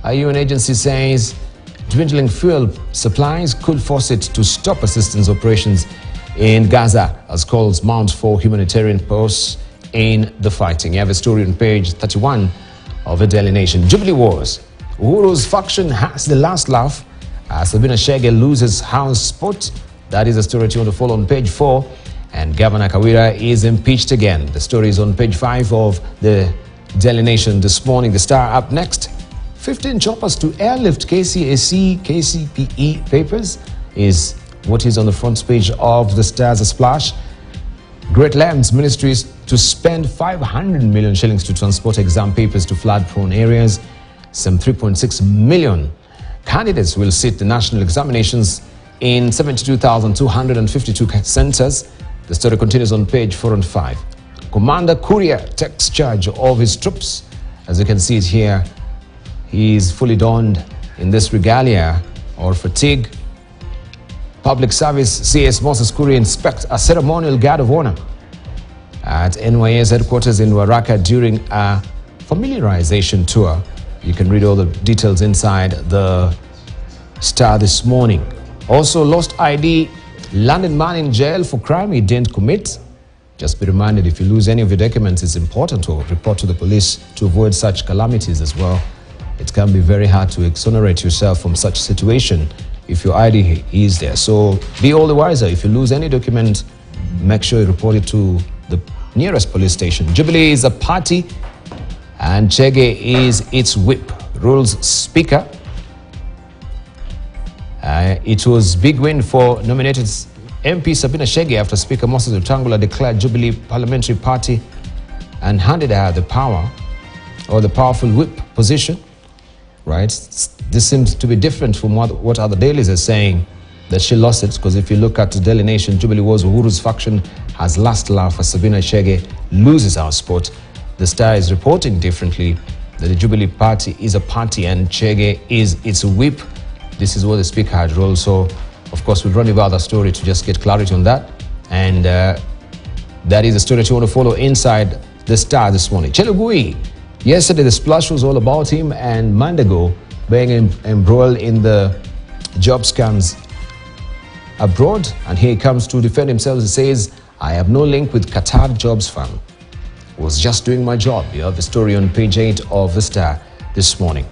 A UN agency says dwindling fuel supplies could force it to stop assistance operations in Gaza as calls mount for humanitarian posts in the fighting. You have a story on page 31 of the Daily Nation. Jubilee Wars. Uhuru's faction has the last laugh as Sabina Chege loses House spot. That is a story you want to follow on page 4. And Governor Kawira is impeached again. The story is on page 5 of the Daily Nation this morning. The Star up next. 15 choppers to airlift KCSE, KCPE papers is what is on the front page of the Star's Splash. Great Lands Ministries to spend 500 million shillings to transport exam papers to flood-prone areas. Some 3.6 million candidates will sit the national examinations in 72,252 centers. The story continues on page 4 and 5. Commander Kuria takes charge of his troops. As you can see it here, he is fully donned in this regalia or fatigue. Public Service CS Moses Kuria inspects a ceremonial guard of honor at NYS headquarters in Waraka during a familiarization tour. You can read all the details inside the Star this morning. Also, lost ID, London man in jail for crime he didn't commit. Just be reminded, if you lose any of your documents, it's important to report to the police to avoid such calamities as well. It can be very hard to exonerate yourself from such situation if your ID is there. So be all the wiser. If you lose any document, make sure you report it to the nearest police station. Jubilee is a party and Chege is its whip, rules Speaker. It was big win for nominated MP Sabina Chege after Speaker Moses Wetangula declared Jubilee Parliamentary Party and handed her the power or the powerful whip position. Right? This seems to be different from what other dailies are saying that she lost it, because if you look at the Daily Nation, Jubilee Wars, Uhuru's faction has last laugh as Sabina Chege loses our spot. The Star is reporting differently that the Jubilee Party is a party and Chege is its whip. This is what the Speaker had ruled. So, of course, we'll run about the story to just get clarity on that. And that is the story that you want to follow inside the Star this morning. Chelugui. Yesterday, the splash was all about him and Mandago being embroiled in the job scams abroad. And here he comes to defend himself. He says, I have no link with Qatar Jobs Fund. I was just doing my job. You have the story on page 8 of the Star this morning.